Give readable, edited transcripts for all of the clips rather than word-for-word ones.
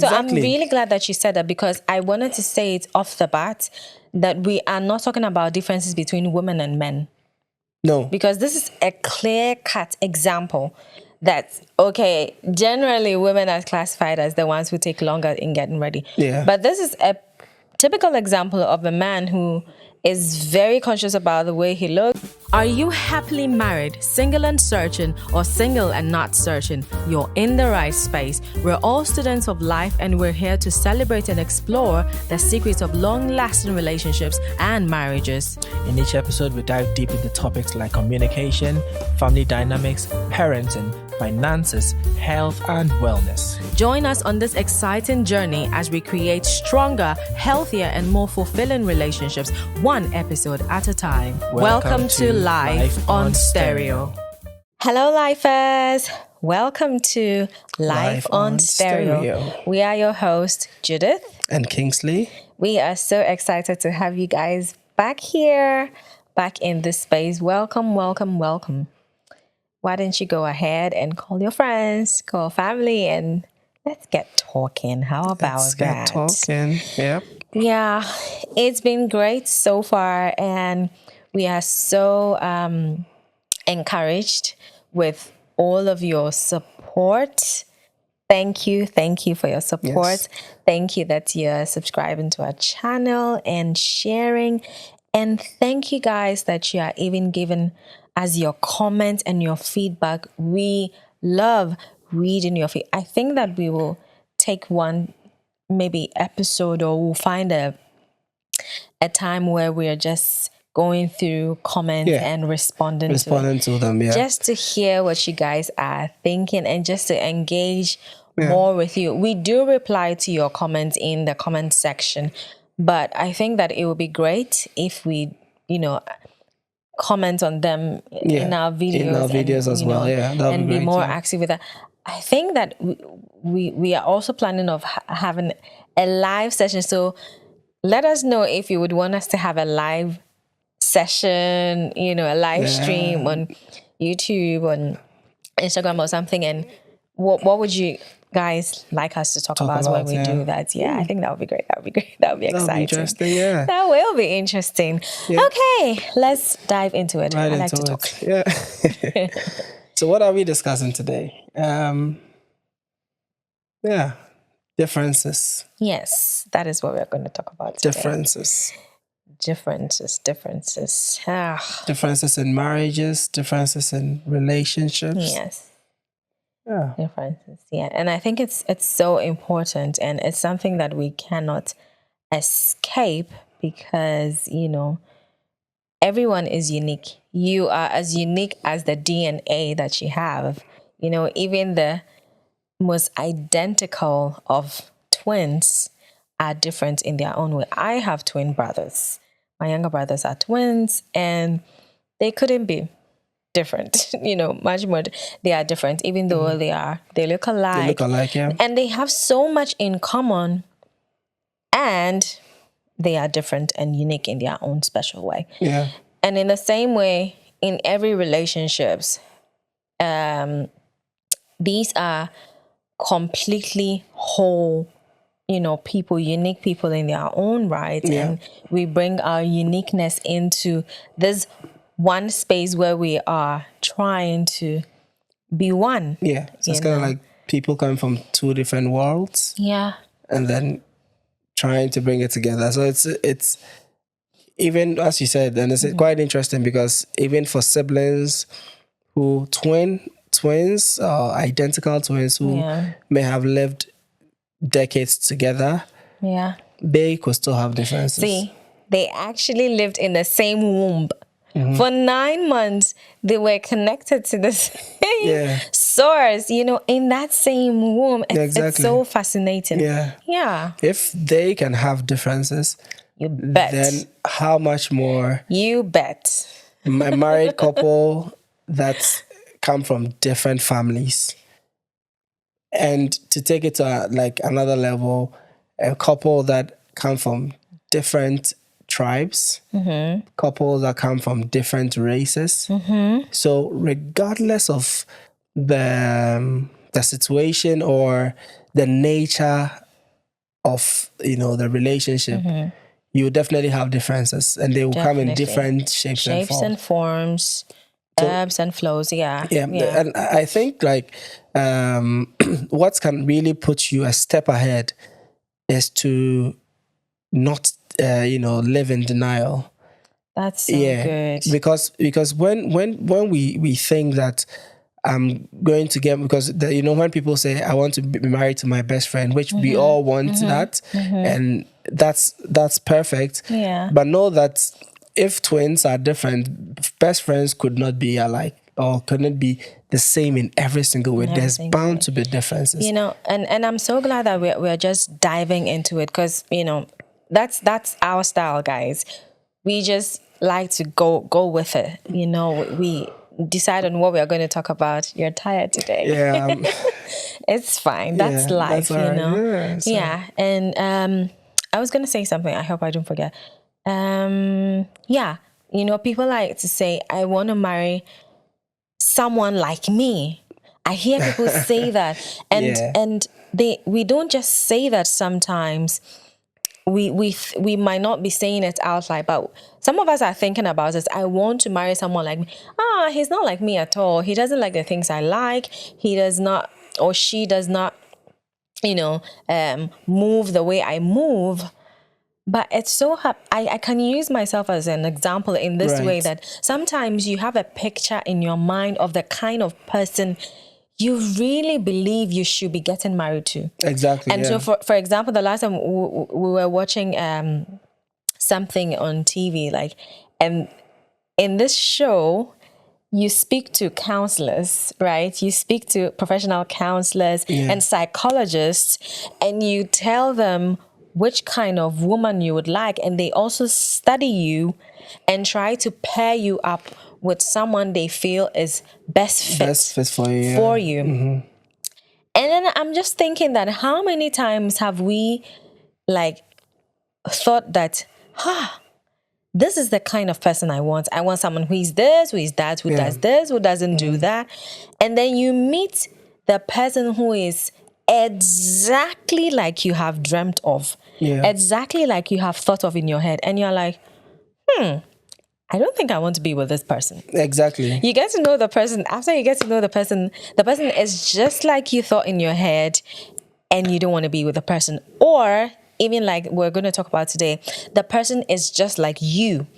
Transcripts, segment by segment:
So I'm really glad that you said that, because I wanted to say it off the bat that we are not talking about differences between women and men. No. Because this is a clear-cut example that, okay, generally women are classified as the ones who take longer in getting ready. Yeah. But this is a typical example of a man who is very conscious about the way he looks. Are you happily married, single and searching, or single and not searching? You're in the right space. We're all students of life, and we're here to celebrate and explore the secrets of long-lasting relationships and marriages. In each episode, we dive deep into topics like communication, family dynamics, parenting, finances, health, and wellness. Join us on this exciting journey as we create stronger, healthier, and more fulfilling relationships, one episode at a time. Welcome to Life on Stereo. Hello, lifers. Welcome to Life on Stereo. We are your hosts, Judith and Kingsley. We are so excited to have you guys back here, back in this space. Welcome, welcome, welcome. Why don't you go ahead and call your friends, call family, and let's get talking. How about Let's that? Get talking. Yep. Yeah, it's been great so far, and we are so encouraged with all of your support. Thank you for your support. Yes. Thank you that you're subscribing to our channel and sharing, and thank you guys that you are even giving as your comments and your feedback. We love reading your feedback. I think that we will take one maybe episode, or we'll find a time where we're just going through comments and responding to them, just to hear what you guys are thinking and just to engage more with you. We do reply to your comments in the comment section, but I think that it would be great if we, comment on them in our videos, as well, and be more active with that. I think that we are also planning of having a live session. So let us know if you would want us to have a live session, a live stream on YouTube, on Instagram or something. And what would you guys like us to talk about when we do that? I think that would be great. That would be exciting. That would be interesting, That will be interesting. Okay, let's dive into it. I like to talk. Yeah. So what are we discussing today? Differences. Yes, that is what we're going to talk about today. Differences. Differences in marriages, differences in relationships. Yes. Differences. And I think it's so important, and it's something that we cannot escape, because everyone is unique. You are as unique as the DNA that you have. Even the most identical of twins are different in their own way. I have twin brothers. My younger brothers are twins, and they couldn't be different, much more. They are different, even though they look alike. They look alike, yeah. And they have so much in common, and they are different and unique in their own special way. Yeah. And in the same way, in every relationships, these are completely whole, people, unique people in their own right. Yeah. And we bring our uniqueness into this one space where we are trying to be one. Yeah. So it's kind of like people coming from two different worlds. Yeah. And then trying to bring it together. So it's even, as you said, and it's quite interesting, because even for siblings who twins or identical twins who may have lived decades together, they could still have differences. See, they actually lived in the same womb. For 9 months, they were connected to the same source, in that same womb. It's so fascinating. Yeah. If they can have differences, you bet. Then how much more? You bet. A married couple that's come from different families. And to take it to another level, a couple that come from different tribes, couples that come from different races. So regardless of the situation or the nature of, the relationship, you will definitely have differences, and they will come in different shapes and forms, ebbs and flows. Yeah. And I think like what can really put you a step ahead is to not live in denial. That's so good. Because when we think that I'm going to get, because when people say I want to be married to my best friend, which we all want that, and that's perfect. Yeah. But know that if twins are different, best friends could not be alike or could not be the same in every single way. There's bound to be differences. And I'm so glad that we're just diving into it, because that's our style, guys. We just like to go with it. We decide on what we are going to talk about. You're tired today. Yeah. It's fine. That's life, that's Yeah. And I was going to say something. I hope I don't forget. People like to say, I want to marry someone like me. I hear people say that. And we don't just say that sometimes. We might not be saying it out loud, but some of us are thinking about it. I want to marry someone like me. He's not like me at all. He doesn't like the things I like. He does not, or she does not, move the way I move. But it's so I can use myself as an example in this way, that sometimes you have a picture in your mind of the kind of person you really believe you should be getting married to. Exactly. And so, for example, the last time we were watching something on TV, like, and in this show, you speak to counselors, right? You speak to professional counselors and psychologists, and you tell them which kind of woman you would like, and they also study you and try to pair you up with someone they feel is best fit for you. Mm-hmm. And then I'm just thinking that how many times have we thought that, this is the kind of person I want. I want someone who is this, who is that, who does this, who doesn't do that. And then you meet the person who is exactly like you have dreamt of, exactly like you have thought of in your head. And you're like, I don't think I want to be with this person. Exactly. You get to know the person. After you get to know the person is just like you thought in your head, and you don't want to be with the person. Or even like we're going to talk about today, the person is just like you.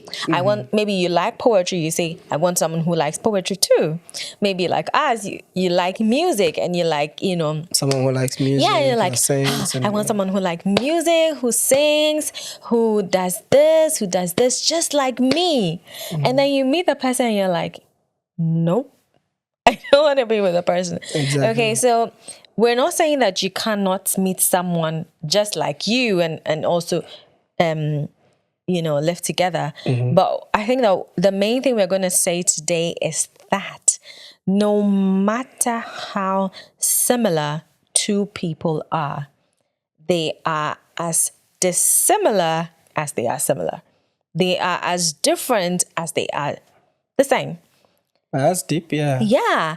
Maybe you like poetry. You say, I want someone who likes poetry too. Maybe like us, you like music, and you like, someone who likes music. Yeah, you're like, sings I want someone who likes music, who sings, who does this, just like me. And then you meet the person and you're like, nope, I don't want to be with the person. Exactly. Okay, so we're not saying that you cannot meet someone just like you and also, live together. But I think that the main thing we're going to say today is that no matter how similar two people are, they are as dissimilar as they are similar. They are as different as they are the same. That's deep, yeah. Yeah.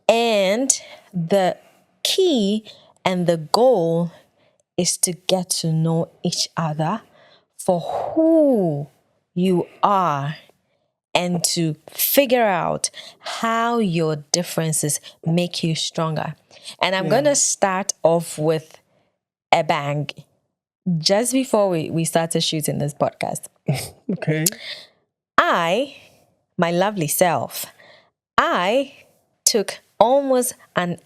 And the key and the goal is to get to know each other for who you are, and to figure out how your differences make you stronger. And I'm going to start off with a bang just before we started shooting this podcast. Okay. My lovely self, I took almost an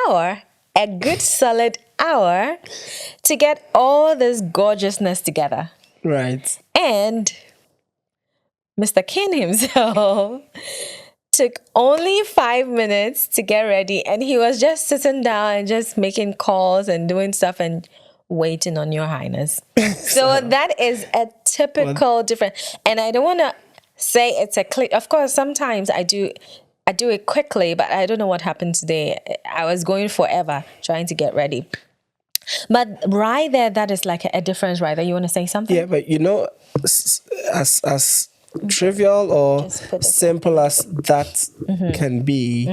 hour, a good solid hour, to get all this gorgeousness together. Right. And Mr. King himself took only 5 minutes to get ready, and he was just sitting down and just making calls and doing stuff and waiting on your highness. So that is a typical different. And I don't want to say it's a click. Of course, sometimes I do it quickly, but I don't know what happened today. I was going forever trying to get ready. But right there, that is like a difference right there. You want to say something? Yeah, but as trivial or simple as that can be,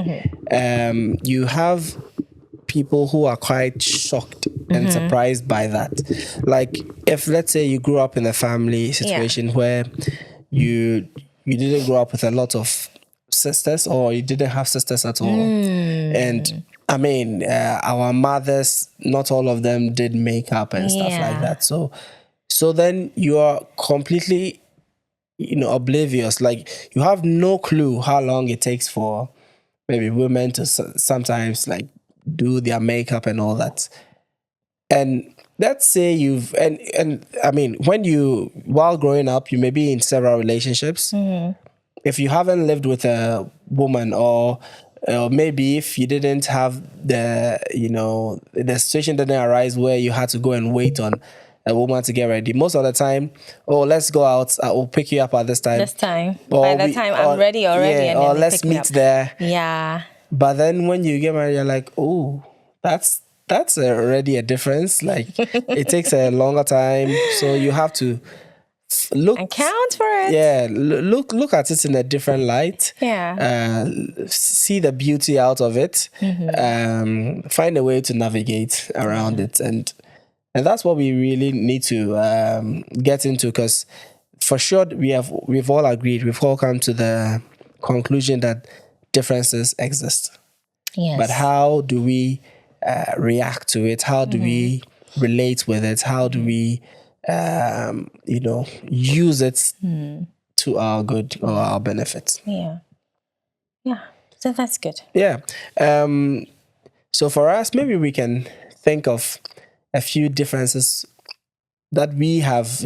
you have people who are quite shocked and surprised by that. Like, if let's say you grew up in a family situation where you didn't grow up with a lot of sisters, or you didn't have sisters at all, and I mean, our mothers, not all of them did makeup and stuff like that. So then you are completely, oblivious. Like, you have no clue how long it takes for maybe women to sometimes like do their makeup and all that. And let's say and I mean, while growing up, you may be in several relationships. If you haven't lived with a woman, or maybe if you didn't have the situation didn't arise where you had to go and wait on a woman to get ready. Most of the time, let's go out, I will pick you up at this time. By the time I'm ready already. Yeah, or let's meet there. Yeah. But then when you get married, you're like, oh, that's already a difference. Like, it takes a longer time. So you have to account for it. Yeah, look at it in a different light. Yeah. See the beauty out of it. Find a way to navigate around it, and that's what we really need to get into, because for sure we've all agreed, we've all come to the conclusion that differences exist. Yes. But how do we react to it? How do we relate with it? How do we use it to our good or our benefit? Yeah. So that's good. Yeah. So for us, maybe we can think of a few differences that we have,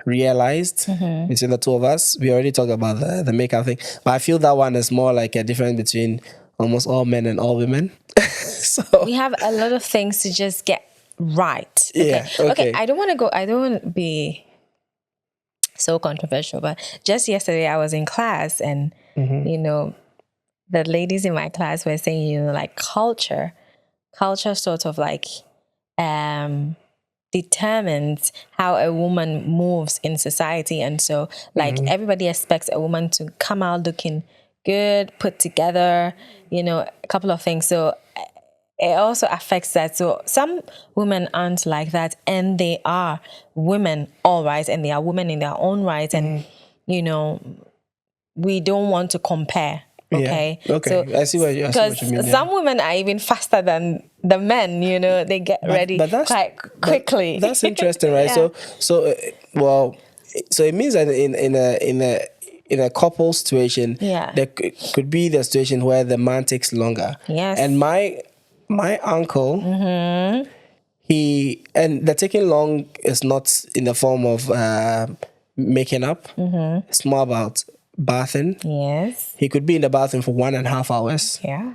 realized between the two of us. We already talked about the makeup thing, but I feel that one is more like a difference between almost all men and all women. So we have a lot of things to just get right. Okay. I don't want to be so controversial, but just yesterday I was in class, and the ladies in my class were saying, like culture sort of like determines how a woman moves in society. And so like everybody expects a woman to come out looking good, put together, a couple of things. So it also affects that. So some women aren't like that, and they are women, all right, and they are women in their own right. And, we don't want to compare. Okay. Yeah. Okay. So, I see what you mean. Some women are even faster than the men. They get ready quite quickly. That's interesting, right? Yeah. So it means that in a couple situation, there could be the situation where the man takes longer. Yes. And my uncle, the taking long is not in the form of making up. It's more about bathing. Yes. He could be in the bathroom for 1.5 hours. Yeah.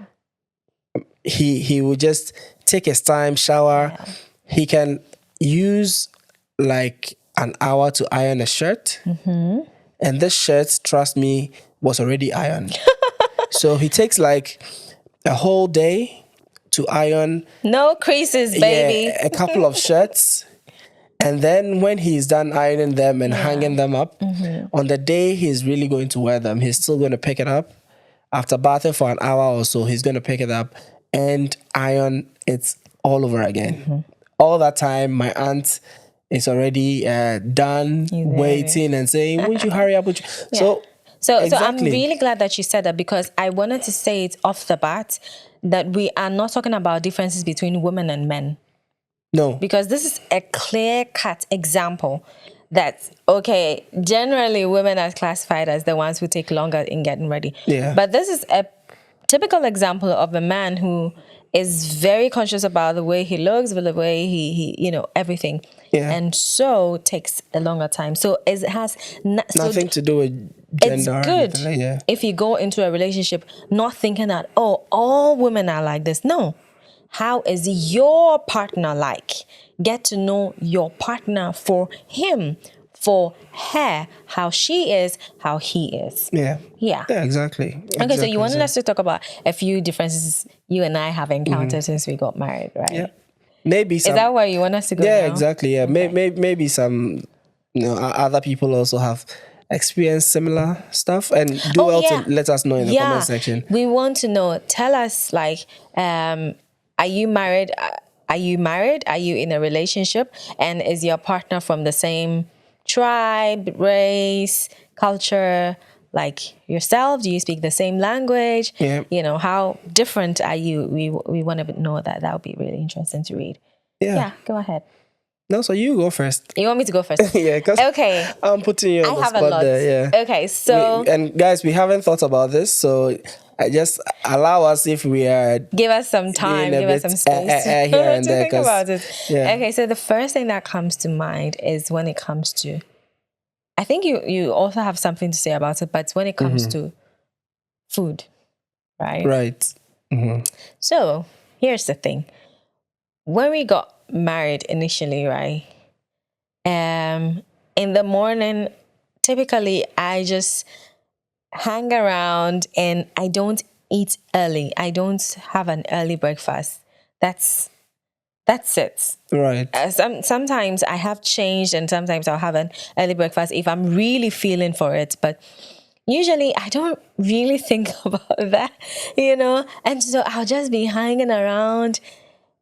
He would just take his time, shower. Yeah. He can use like an hour to iron a shirt. And this shirt, trust me, was already ironed. So he takes like a whole day to iron. No creases, baby. Yeah, a couple of shirts. And then when he's done ironing them and hanging them up, on the day he's really going to wear them, he's still going to pick it up. After bathing for an hour or so, he's going to pick it up and iron it all over again. All that time, my aunt is already done waiting and saying, "Won't you hurry up?" So I'm really glad that you said that, because I wanted to say it off the bat that we are not talking about differences between women and men. No. Because this is a clear-cut example that, okay, generally women are classified as the ones who take longer in getting ready. Yeah. But this is a typical example of a man who is very conscious about the way he looks, the way he everything. Yeah. And so takes a longer time. So it has nothing to do with gender. It's good if you go into a relationship not thinking that, all women are like this. No. How is your partner like? Get to know your partner for him, for her, how she is, how he is. Yeah. Yeah. Yeah, exactly. Okay, so you wanted us to talk about a few differences you and I have encountered since we got married, right? Yeah. Maybe some. Is that where you want us to go? Yeah, now? exactly. Yeah. Okay. Maybe some other people also have experienced similar stuff, and to let us know in the comment section. We want to know. Tell us, like, are you married? are you married? Are you in a relationship? And is your partner from the same tribe, race, culture, like yourself? Do you speak the same language? Yeah. You know, how different are you? We want to know that. That would be really interesting to read. Yeah, go ahead. No, so you go first. You want me to go first? Yeah, because Okay. I'm putting you on I the have a spot lot. there. Yeah. Okay, so And guys, we haven't thought about this, so I just allow us if we are give us some time, being a give us bit some space here and to there, think 'cause, about it. yeah. Okay, so the first thing that comes to mind is when it comes to, I think you also have something to say about it, but when it comes to food, right? Right. So here's the thing. When we got married initially, right? In the morning, typically I just hang around and I don't eat early. I don't have an early breakfast. That's it. Right. Sometimes I have changed, and sometimes I'll have an early breakfast if I'm really feeling for it. But usually I don't really think about that, you know. And so I'll just be hanging around.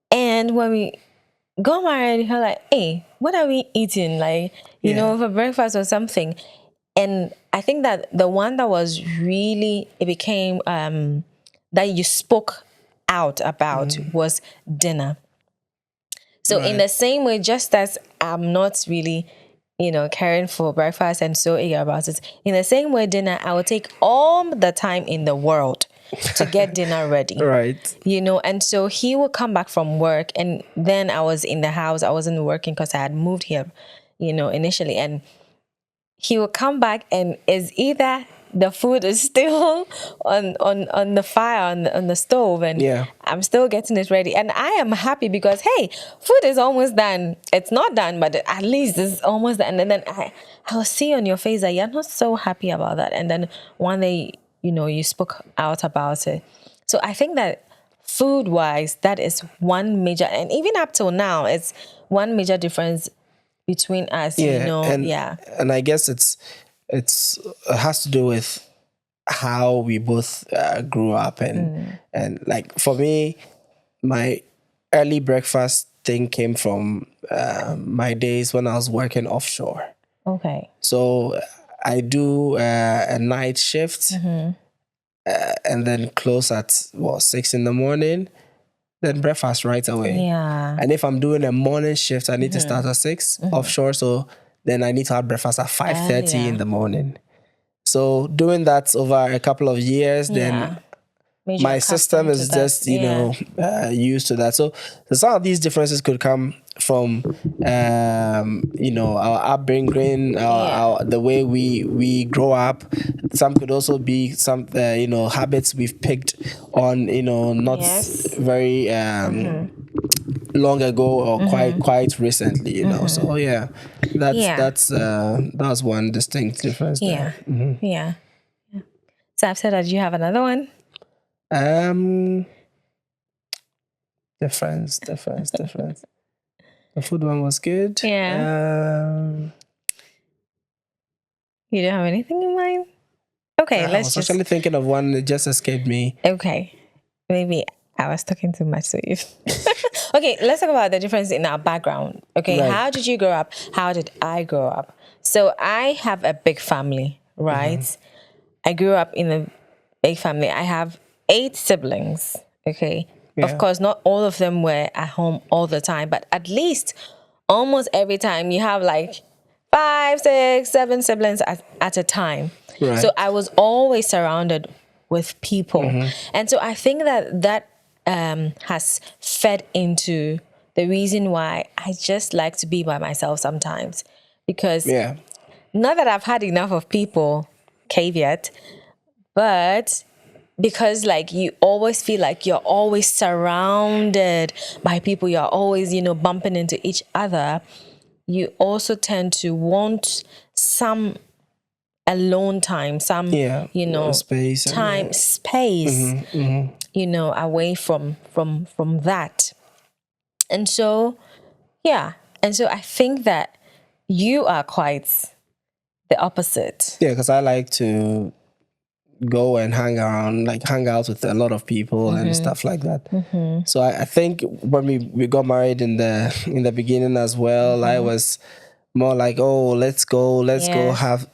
And when we got married, you're like, hey, what are we eating? Like, you know, for breakfast or something. And I think that the one that was really, it became, that you spoke out about was dinner. So in the same way, just as I'm not really, you know, caring for breakfast and so eager about it, in the same way, dinner, I will take all the time in the world to get dinner ready. Right. You know, and so he would come back from work, and then I was in the house. I wasn't working because I had moved here, you know, initially. And he will come back, and is either the food is still on the fire, on the stove, and I'm still getting it ready, and I am happy because, hey, food is almost done. It's not done, but at least it's almost done. And then I will see on your face that you're not so happy about that, and then one day, you know, you spoke out about it. So I think that food wise, that is one major, and even up till now, it's one major difference between us, you know. And I guess it has to do with how we both grew up, and like for me, my early breakfast thing came from my days when I was working offshore. Okay. So I do a night shift, and then close at 6 in the morning. Then breakfast right away. Yeah. And if I'm doing a morning shift, I need to start at 6 offshore. So then I need to have breakfast at 5:30 in the morning. So doing that over a couple of years, then my system is just, you know, used to that. So some of these differences could come from, you know, our upbringing, the way we grow up. Some could also be some, you know, habits we've picked on, you know, not very long ago or quite recently, you know. So that's one distinct difference there. Yeah. So I've said that. You have another one? Difference. The food one was good. Yeah. You don't have anything in mind? Okay, I was actually thinking of one that just escaped me. Okay. Maybe I was talking too much to you. Okay, let's talk about the difference in our background. Okay, how did you grow up? How did I grow up? So I have a big family, right? I grew up in a big family. I have 8 siblings, okay? Of course, not all of them were at home all the time, but at least almost every time you have like 5, 6, 7 siblings at a time. Right. So I was always surrounded with people. And so I think that has fed into the reason why I just like to be by myself sometimes. Because not that I've had enough of people, caveat, but because like you always feel like you're always surrounded by people, you're always, you know, bumping into each other, you also tend to want some alone time, some you know, space, you know, away from that. And so I think that you are quite the opposite. Because I like to go and hang out with a lot of people and stuff like that. So I think when we got married in the beginning as well, I was more like, oh, let's go have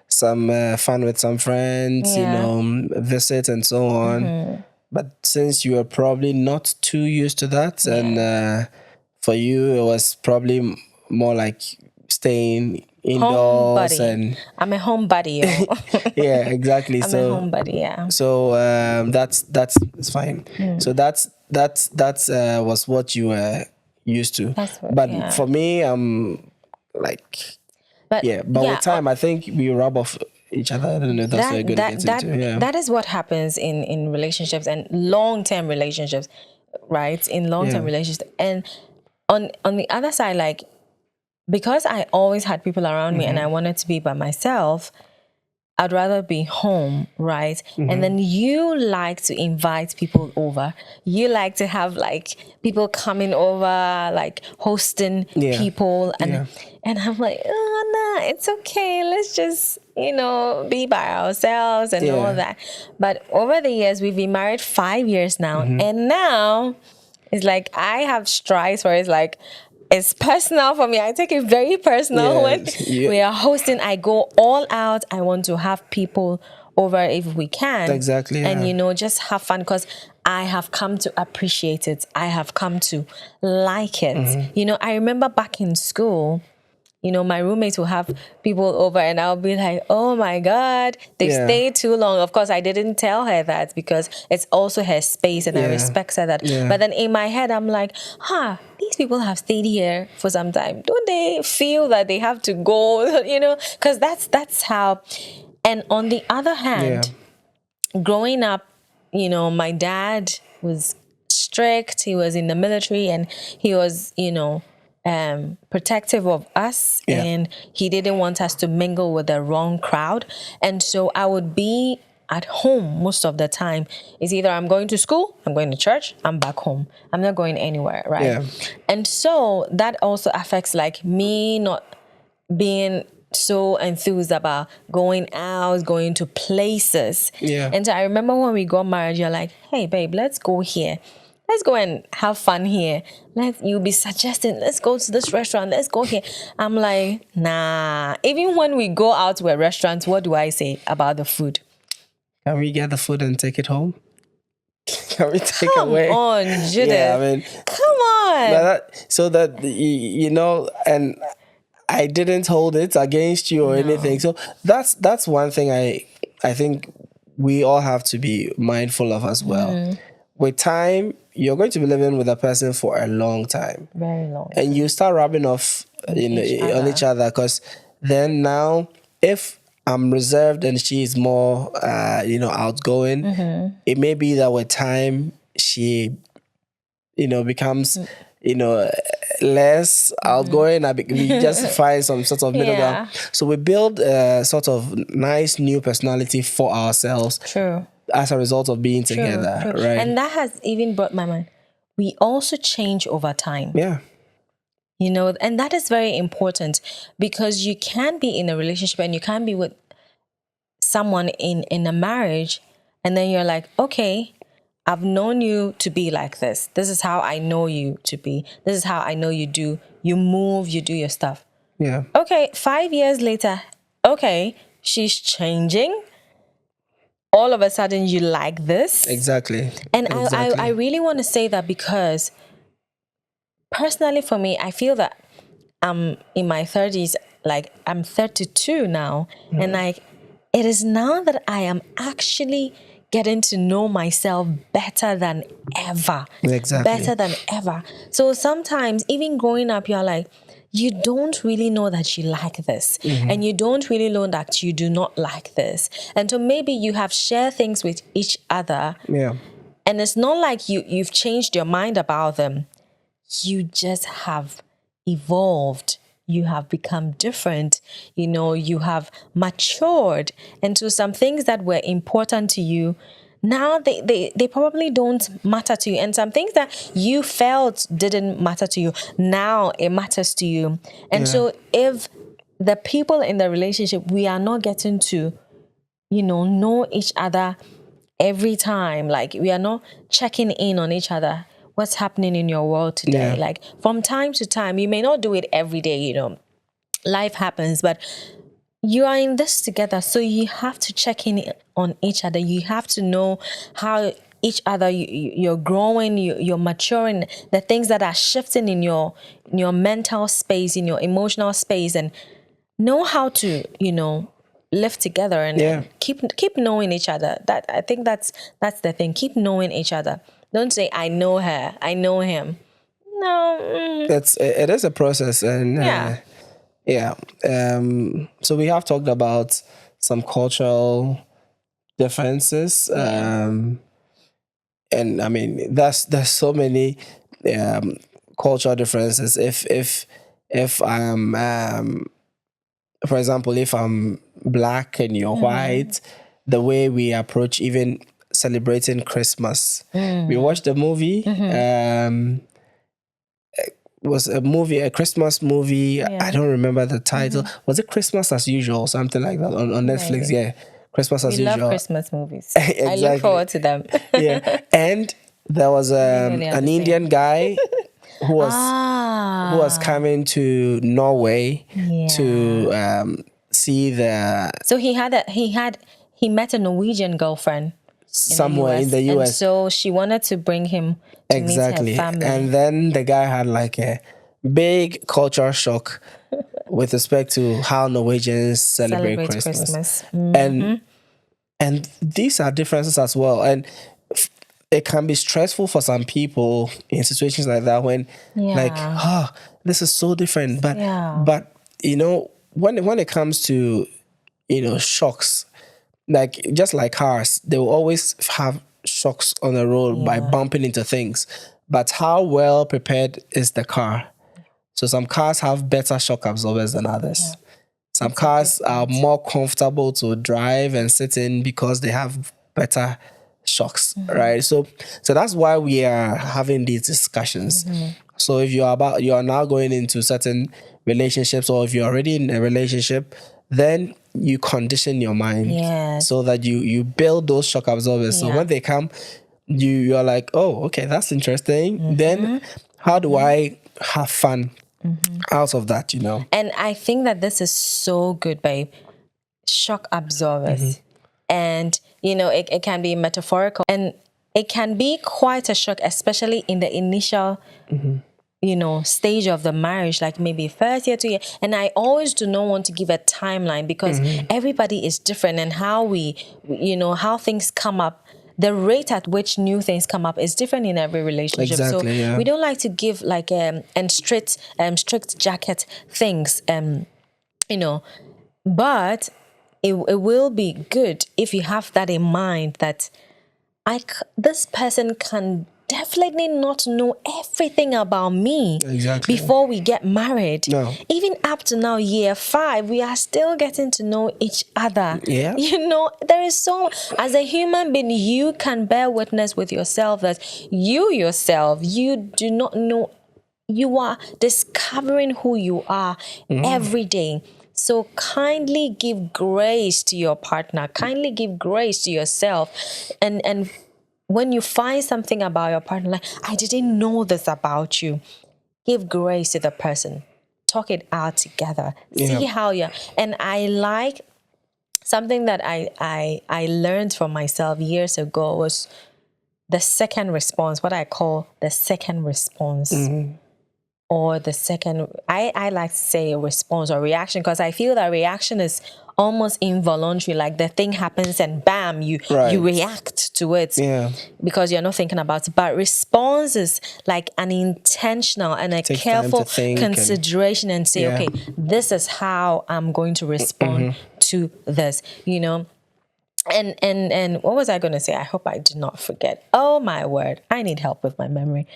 some fun with some friends, visit and so on. But since you were probably not too used to that, and for you it was probably more like staying indoors, and I'm a homebody. yeah, exactly. I'm a homebody. Yeah. So that's it's fine. So that's was what you were used to. But for me, I'm like, but with time, I think we rub off each other. I don't know. That's what you're going to get into. Yeah. That is what happens in relationships and long-term relationships, right? In long-term relationships, and on the other side, like, because I always had people around me and I wanted to be by myself, I'd rather be home, right? And then you like to invite people over. You like to have like people coming over, like hosting people. And I'm like, oh, no, it's okay. Let's just, be by ourselves and all that. But over the years, we've been married 5 years now. And now it's like I have strides where it's like, it's personal for me. I take it very personal when we are hosting. I go all out. I want to have people over if we can. Exactly. Yeah. And, just have fun because I have come to appreciate it. I have come to like it. I remember back in school, my roommates will have people over and I'll be like, oh my God, they stayed too long. Of course, I didn't tell her that because it's also her space and I respect her that. But then in my head, I'm like, these people have stayed here for some time. Don't they feel that they have to go, because that's how. And on the other hand, growing up, my dad was strict. He was in the military and he was, protective of us and he didn't want us to mingle with the wrong crowd. And so I would be at home most of the time. It's either I'm going to school, I'm going to church, I'm back home. I'm not going anywhere, right? Yeah. And so that also affects like me not being so enthused about going out, going to places. Yeah. And so I remember when we got married, you're like, hey babe, let's go here. Let's go and have fun here. You'll be suggesting, let's go to this restaurant. Let's go here. I'm like, nah. Even when we go out to a restaurant, what do I say about the food? Can we get the food and take it home? Can we take away? Come on, Judith. Yeah, I mean, come on. So that, and I didn't hold it against you or anything. So that's one thing I think we all have to be mindful of as well. With time, you're going to be living with a person for a long time. Very long. And you start rubbing off on each other because then now, if I'm reserved and she is more, outgoing, it may be that with time, she, becomes, less outgoing. We just find some sort of middle ground. So we build a sort of nice new personality for ourselves. True. As a result of being together, right? And that has even brought my mind. We also change over time. Yeah. And that is very important because you can be in a relationship and you can be with someone in a marriage and then you're like, okay, I've known you to be like this. This is how I know you to be. This is how I know you do. You move, you do your stuff. Yeah. Okay, 5 years later, okay, she's changing. All of a sudden you like this. Exactly. And I really want to say that because personally for me, I feel that I'm in my 30s, like I'm 32 now. And like, it is now that I am actually getting to know myself better than ever. Exactly. Better than ever. So sometimes even growing up, you're like, you don't really know that you like this. And you don't really know that you do not like this. And so maybe you have shared things with each other. Yeah. And it's not like you've changed your mind about them. You just have evolved. You have become different. You have matured. And so some things that were important to you, now they probably don't matter to you. And some things that you felt didn't matter to you, now it matters to you. And so if the people in the relationship, we are not getting to, know each other every time. Like, we are not checking in on each other. What's happening in your world today? Yeah. Like, from time to time, you may not do it every day, life happens, but you are in this together. So you have to check in on each other. You have to know how each other, you're growing, you're maturing, the things that are shifting in your mental space, in your emotional space, and know how to, live together and keep knowing each other. That, I think that's the thing. Keep knowing each other. Don't say, I know her, I know him. No. It is a process, and Yeah. so we have talked about some cultural differences, and I mean, there's so many cultural differences. If I'm for example, if I'm black and you're white, the way we approach even celebrating Christmas. We watched a movie. Was a Christmas movie. I don't remember the title. Was it Christmas as Usual? Something like that on Netflix. Maybe. Yeah. Christmas as We Usual. love Christmas movies. Exactly. I look forward to them. Yeah. And there was really an Indian guy who was coming to Norway to see the. So he met a Norwegian girlfriend somewhere in the US. And so she wanted to bring him to meet her family. And then the guy had like a big culture shock with respect to how Norwegians celebrate Christmas. And these are differences as well. And it can be stressful for some people in situations like that when this is so different. But when it comes to shocks, like just like cars, they will always have shocks on the road by bumping into things. But how well prepared is the car? So some cars have better shock absorbers than others. Some cars are more comfortable to drive and sit in because they have better shocks, right? So that's why we are having these discussions. So if you are now going into certain relationships, or if you're already in a relationship, then you condition your mind so that you build those shock absorbers. So when they come, you're like, oh, okay, that's interesting. Then how do I have fun out of that, And I think that this is so good, babe. Shock absorbers. And, it can be metaphorical, and it can be quite a shock, especially in the initial stage of the marriage, like maybe first year, 2 year. And I always do not want to give a timeline because everybody is different, and how how things come up, the rate at which new things come up is different in every relationship. Exactly, we don't like to give like and strict jacket things, but it will be good if you have that in mind, that this person can definitely not know everything about me before we get married. No. Even up to now, year 5, we are still getting to know each other. Yeah. There is so, as a human being, you can bear witness with yourself that you do not know, you are discovering who you are every day. So kindly give grace to your partner, kindly give grace to yourself, and when you find something about your partner, like, I didn't know this about you, give grace to the person. Talk it out together. See how you're... And I like something that I learned from myself years ago was the second response, what I call the second response. Or the second... I like to say a response or reaction, because I feel that reaction is almost involuntary, like the thing happens and bam, you react to it because you're not thinking about it. But response is like an intentional and a careful consideration and say, okay, this is how I'm going to respond to this, and what was I going to say? I hope I did not forget. Oh my word, I need help with my memory.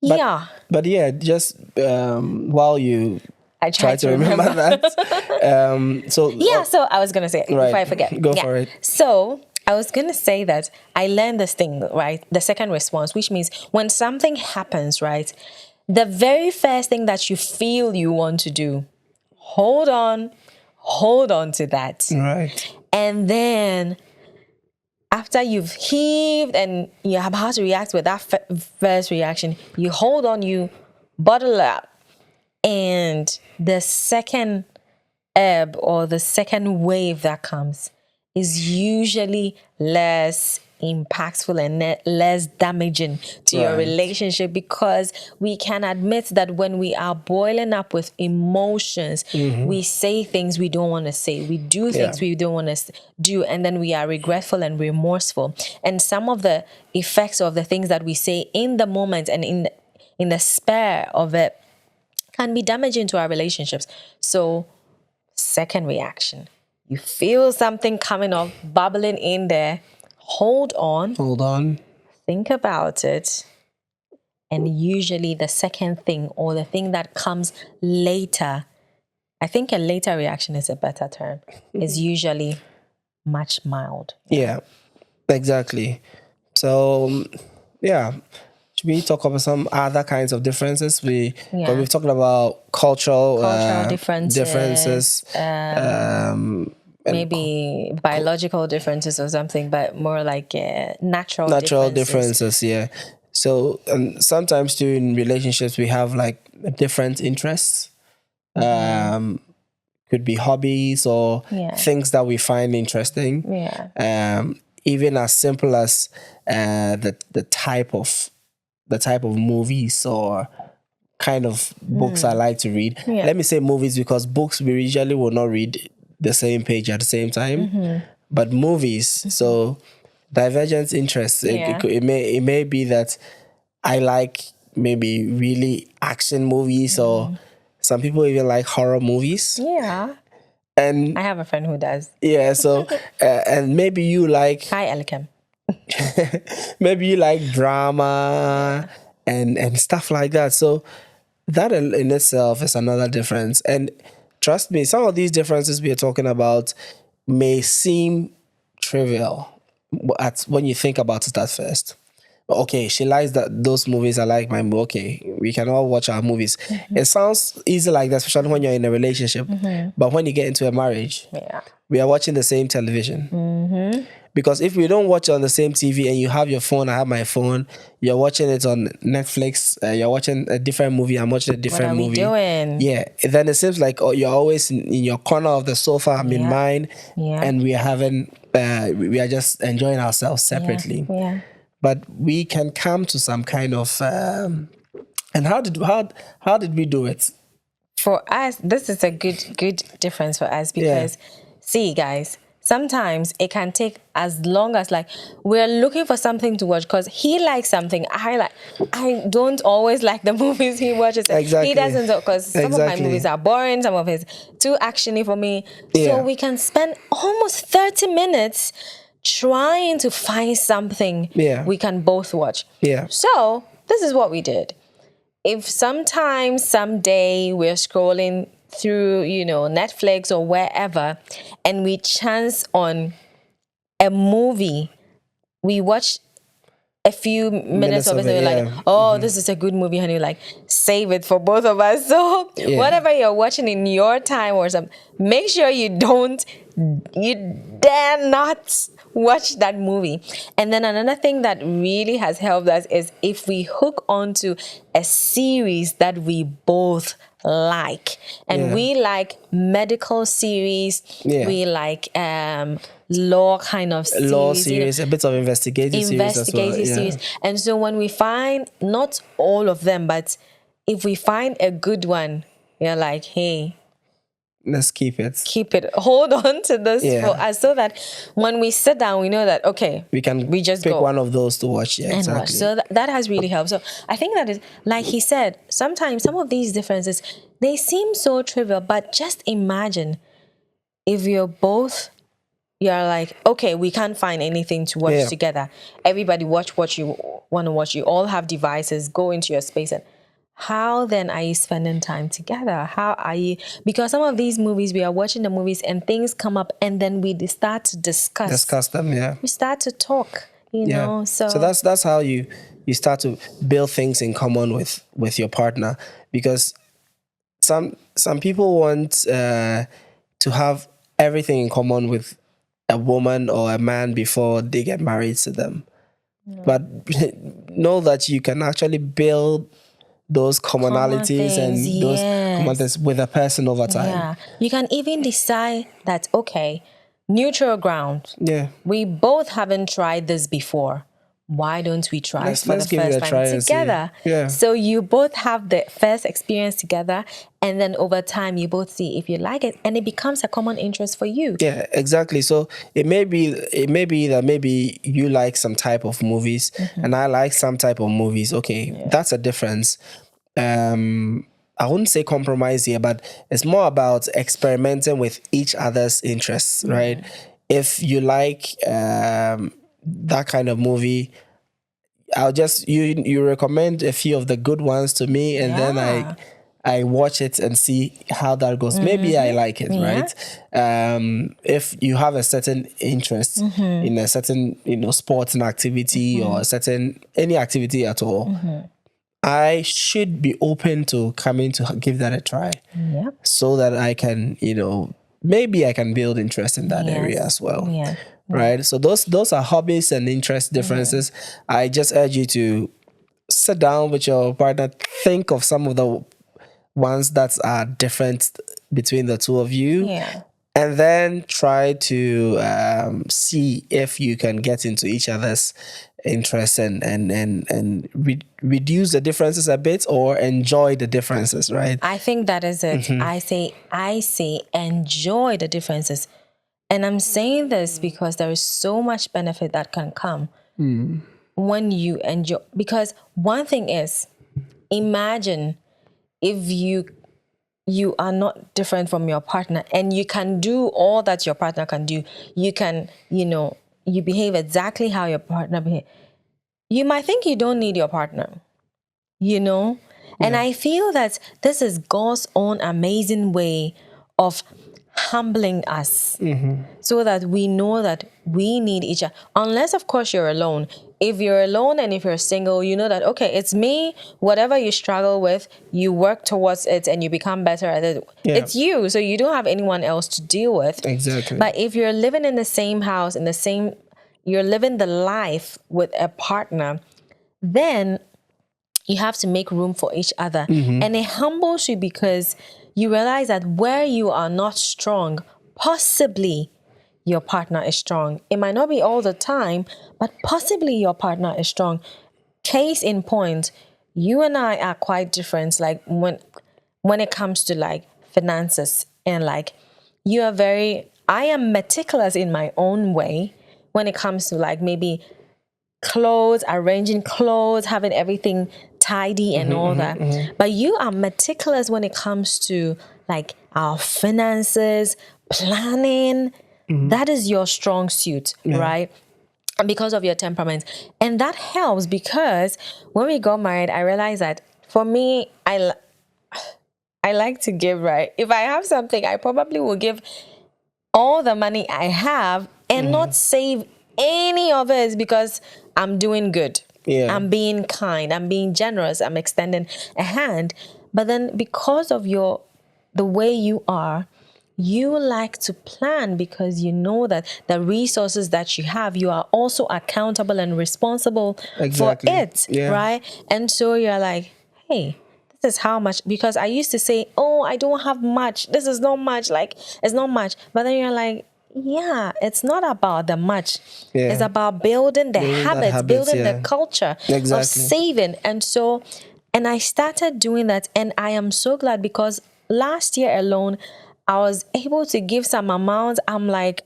But just while you I try to remember that. So I was going to say, before I forget. Go for it. So I was going to say that I learned this thing, right? The second response, which means when something happens, right? The very first thing that you feel you want to do, hold on to that. Right. And then after you've heaved and you're about to react with that first reaction, you hold on, you bottle up. And the second ebb or the second wave that comes is usually less impactful and less damaging to your relationship, because we can admit that when we are boiling up with emotions, we say things we don't want to say, we do things we don't want to do, and then we are regretful and remorseful. And some of the effects of the things that we say in the moment and in the spare of it can be damaging to our relationships. So second reaction, you feel something coming up, bubbling in there, hold on, think about it. And usually the second thing, or the thing that comes later, I think a later reaction is a better term, is usually much mild. Yeah, exactly. So, yeah. Should we talk about some other kinds of differences? We've talked about cultural differences, maybe biological differences or something, but more like natural differences. Yeah. So sometimes too in relationships we have like different interests. Could be hobbies or things that we find interesting. Even as simple as the type of movies or kind of books I like to read. Let me say movies, because books we usually will not read the same page at the same time. But movies, so divergent interests. It may be that I like maybe really action movies, or some people even like horror movies. And I have a friend who does. So and maybe you like Hi, Elikem. maybe you like drama and stuff like that. So that in itself is another difference. And trust me, some of these differences we are talking about may seem trivial when you think about it at first. Okay, she likes those movies. I like my movie. Okay, we can all watch our movies. It sounds easy like that, especially when you're in a relationship. But when you get into a marriage, we are watching the same television. Because if we don't watch on the same TV and you have your phone, I have my phone, you're watching it on Netflix, you're watching a different movie, I'm watching a different movie. What are we doing? Yeah, then it seems like you're always in your corner of the sofa, I'm in mine, and we are having, we are just enjoying ourselves separately. But we can come to some kind of, and how did we do it? For us, this is a good difference for us, because see, guys, sometimes it can take as long as, like, we're looking for something to watch because he likes something. I don't always like the movies he watches. Exactly. He doesn't, because some of my movies are boring, some of his too actiony for me. So we can spend almost 30 minutes trying to find something we can both watch. So this is what we did. If sometimes, someday we're scrolling through, Netflix or wherever, and we chance on a movie, we watch a few minutes of it, and we're like, oh, this is a good movie, honey, like, save it for both of us. So whatever you're watching in your time or something, make sure you dare not watch that movie. And then another thing that really has helped us is if we hook onto a series that we both like. And we like medical series, we like law kind of series. Law series, a bit of investigative series as well. Series. And so when we find, not all of them, but if we find a good one, you're like, hey, let's keep it. Hold on to this for us, so that when we sit down, we know that, okay, we just pick go one of those to watch. Yeah, exactly. Watch. So that has really helped. So I think that is, like he said, sometimes some of these differences, they seem so trivial, but just imagine if you're like, okay, we can't find anything to watch together. Everybody watch what you want to watch. You all have devices. Go into your space. And how then are you spending time together? How are you? Because some of these movies, we are watching the movies and things come up, and then we start to discuss them. Yeah, we start to talk. You know, so that's how you start to build things in common with your partner, because some people want to have everything in common with a woman or a man before they get married to them. But know that you can actually build those commonalities and those common things with a person over time. Yeah. You can even decide that, okay, neutral ground. Yeah. We both haven't tried this before. Why don't we try Let's for the give it first a time try and see. together? Yeah. So you both have the first experience together, and then over time you both see if you like it, and it becomes a common interest for you. Yeah, exactly. So it may be that maybe you like some type of movies and I like some type of movies. Okay, that's a difference. I wouldn't say compromise here, but it's more about experimenting with each other's interests, right? If you like that kind of movie, I'll just you recommend a few of the good ones to me, and then I watch it and see how that goes. Maybe I like it, right? If you have a certain interest in a certain sports and activity or a certain any activity at all, I should be open to coming to give that a try, so that I can maybe I can build interest in that area as well. Right. So those are hobbies and interest differences. I just urge you to sit down with your partner, think of some of the ones that are different between the two of you, and then try to see if you can get into each other's interests and reduce the differences a bit or enjoy the differences, right? I think that is it. I say enjoy the differences. And I'm saying this because there is so much benefit that can come when you enjoy. Because one thing is, imagine if you are not different from your partner and you can do all that your partner can do. You can, you behave exactly how your partner behaves. You might think you don't need your partner, And I feel that this is God's own amazing way of humbling us so that we know that we need each other. Unless, of course, you're alone. If you're alone and if you're single, you know that, okay, it's me. Whatever you struggle with, you work towards it and you become better at it. Yeah. It's you. So you don't have anyone else to deal with. Exactly. But if you're living in the same house, you're living the life with a partner, then you have to make room for each other. And it humbles you because you realize that where you are not strong, possibly your partner is strong. It might not be all the time, but possibly your partner is strong. Case in point, you and I are quite different. Like when it comes to like finances and like I am meticulous in my own way when it comes to like maybe clothes, arranging clothes, having everything tidy and all that. But you are meticulous when it comes to like our finances, planning. That is your strong suit, right? And because of your temperament. And that helps because when we got married, I realized that for me, I like to give, right? If I have something, I probably will give all the money I have and not save any of it because I'm doing good. Yeah. I'm being kind. I'm being generous. I'm extending a hand. But then because of the way you are, you like to plan because you know that the resources that you have, you are also accountable and responsible for it, right? And so you're like, hey, this is how much, because I used to say, oh, I don't have much. This is not much. Like, it's not much. But then you're like, yeah, it's not about the much. Yeah. It's about building the habits, building the culture of saving. And I started doing that. And I am so glad because last year alone, I was able to give some amount. I'm like,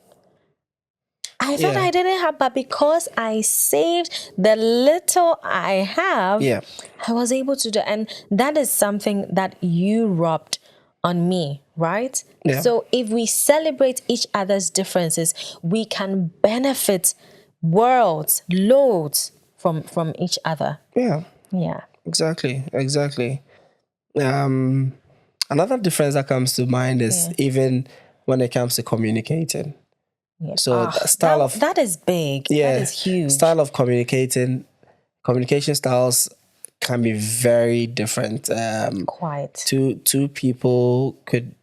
I thought I didn't have, but because I saved the little I have, I was able to do. And that is something that you rubbed on me, right? Yeah. So if we celebrate each other's differences, we can benefit loads from each other. Yeah. Yeah. Exactly. Another difference that comes to mind is even when it comes to communicating. Yeah. So that is big. Yeah, that is huge. Style of communication styles can be very different. Quite. Two people could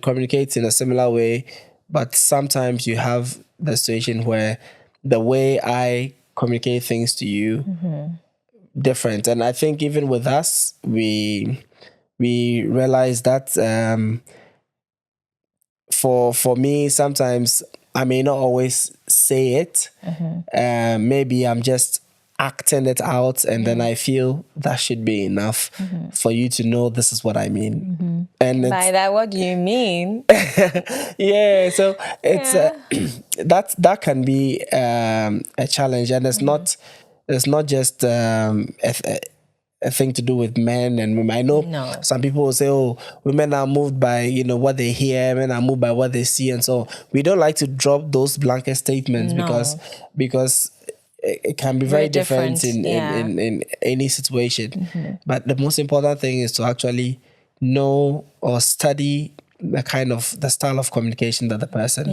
communicate in a similar way, but sometimes you have the situation where the way I communicate things to you different. And I think even with us, we realize that for me, sometimes I may not always say it. Maybe I'm just acting it out, and then I feel that should be enough for you to know this is what I mean. And By that, what do you mean? yeah, so it's that can be a challenge, and it's not just a thing to do with men and women. I know some people will say, "Oh, women are moved by what they hear, men are moved by what they see," and so we don't like to drop those blanket statements because it can be very different in any situation. But the most important thing is to actually know or study the style of communication that the person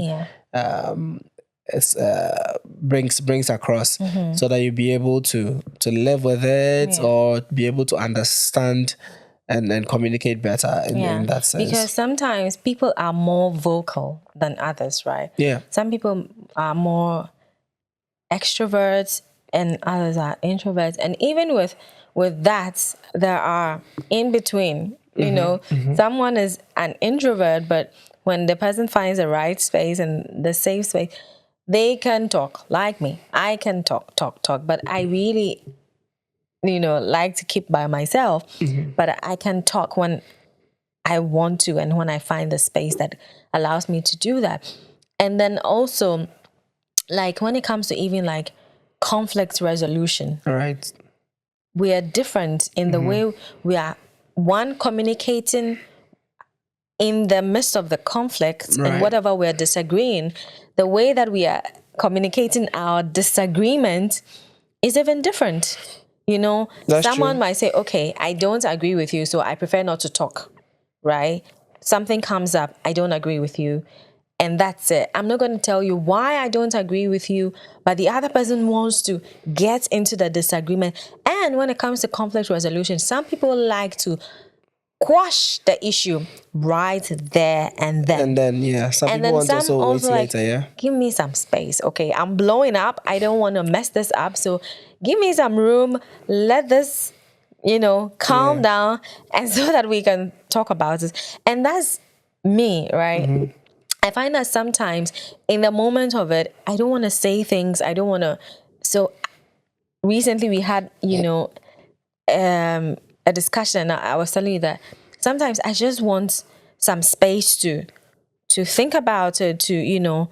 brings across, so that you'll be able to live with it or be able to understand and communicate better in that sense. Because sometimes people are more vocal than others, right? Yeah. Some people are more extroverts and others are introverts. And even with that, there are in between. Someone is an introvert, but when the person finds the right space and the safe space, they can talk like me. I can talk, but I really, like to keep by myself. But I can talk when I want to and when I find the space that allows me to do that. And then also, like when it comes to even like conflict resolution, right? We are different in the way we are, one, communicating in the midst of the conflict and whatever we're disagreeing. The way that we are communicating our disagreement is even different. That's Someone true. might say, okay, I don't agree with you, so I prefer not to talk, right? Something comes up, I don't agree with you, and that's it. I'm not going to tell you why I don't agree with you, but the other person wants to get into the disagreement. And when it comes to conflict resolution, some people like to quash the issue right there and then. And then, some people want to also wait later, give me some space. Okay, I'm blowing up. I don't want to mess this up. So give me some room. Let this, calm down, and so that we can talk about it. And that's me, right? I find that sometimes in the moment of it, I don't want to say things. I don't want to. So recently we had, a discussion, and I was telling you that sometimes I just want some space to think about it, to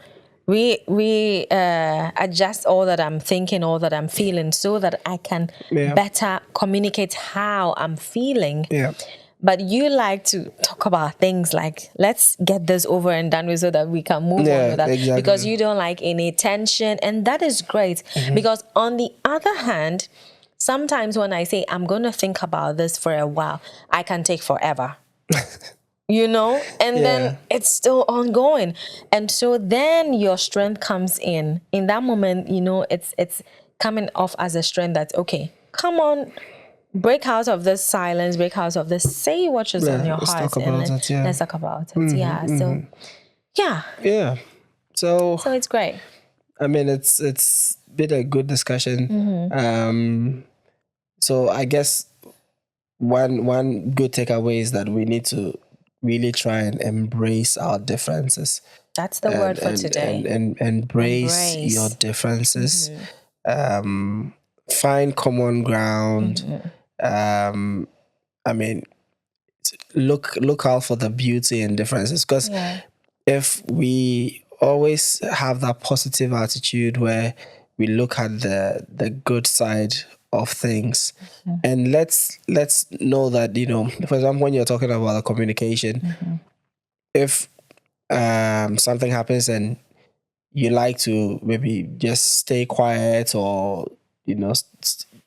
adjust all that I'm thinking, all that I'm feeling, so that I can better communicate how I'm feeling. Yeah. But you like to talk about things like, let's get this over and done with so that we can move on with that. Exactly. Because you don't like any tension, and that is great. Because on the other hand, sometimes when I say I'm going to think about this for a while, I can take forever. And then it's still ongoing. And so then your strength comes in that moment. It's coming off as a strength that, okay, come on, break out of this silence, break out of this, say what is on your heart, let's talk about it. So it's great. I mean, it's been a good discussion. So I guess one good takeaway is that we need to really try and embrace our differences. That's the word for today. And embrace your differences. Find common ground. I mean, look out for the beauty in differences, because if we always have that positive attitude where we look at the good side of things, and let's know that, for example, when you're talking about the communication, if something happens and you like to maybe just stay quiet, or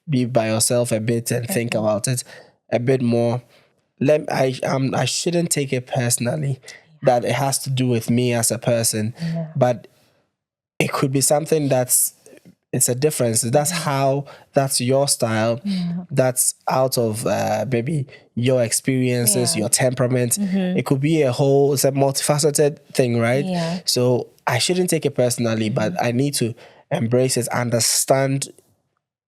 be by yourself a bit and think about it a bit more, I shouldn't take it personally that it has to do with me as a person, but it could be something that's it's a difference. That's your style. That's out of maybe your experiences, your temperament. It could be it's a multifaceted thing, right? Yeah. So I shouldn't take it personally, but I need to embrace it, understand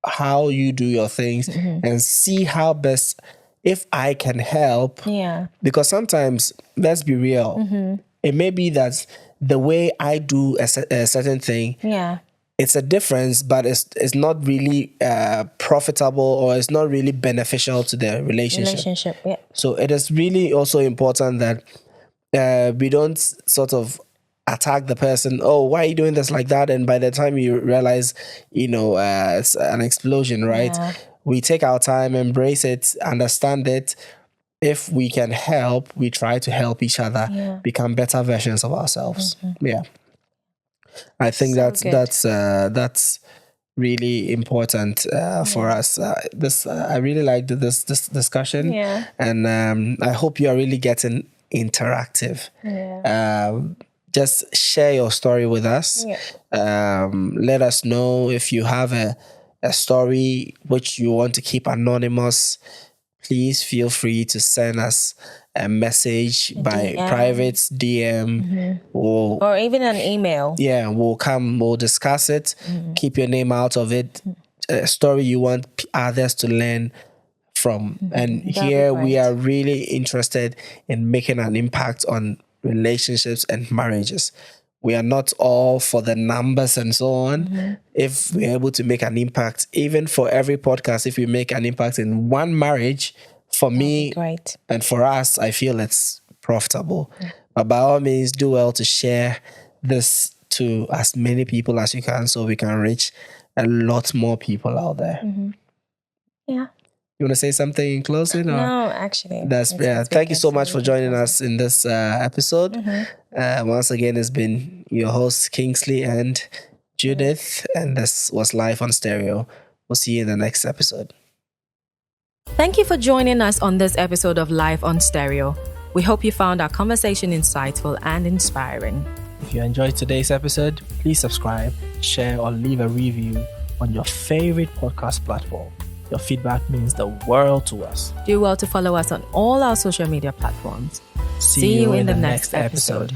how you do your things, and see how best, if I can help. Yeah. Because sometimes, let's be real, it may be that the way I do a certain thing, it's a difference, but it's not really profitable, or it's not really beneficial to the relationship. Yeah. So it is really also important that we don't sort of attack the person. Oh, why are you doing this like that? And by the time you realize, it's an explosion, right? Yeah. We take our time, embrace it, understand it. If we can help, we try to help each other become better versions of ourselves. Yeah. I think that's really important for us. I really liked this discussion, and I hope you are really getting interactive. Just share your story with us. Let us know if you have a story which you want to keep anonymous. Please feel free to send us a message by private DM or even an email. Yeah, we'll discuss it. Keep your name out of it. A story you want others to learn from. And here we are really interested in making an impact on relationships and marriages. We are not all for the numbers and so on. If we're able to make an impact, even for every podcast, if we make an impact in one marriage, for me and for us, I feel it's profitable. But by all means, do well to share this to as many people as you can, so we can reach a lot more people out there. Yeah. You want to say something in closing? Or? No, actually. Thank you so much for joining us in this episode. Once again, it's been your hosts, Kingsley and Judith, and this was Life on Stereo. We'll see you in the next episode. Thank you for joining us on this episode of Life on Stereo. We hope you found our conversation insightful and inspiring. If you enjoyed today's episode, please subscribe, share, or leave a review on your favorite podcast platform. Your feedback means the world to us. Do well to follow us on all our social media platforms. See you in the next episode.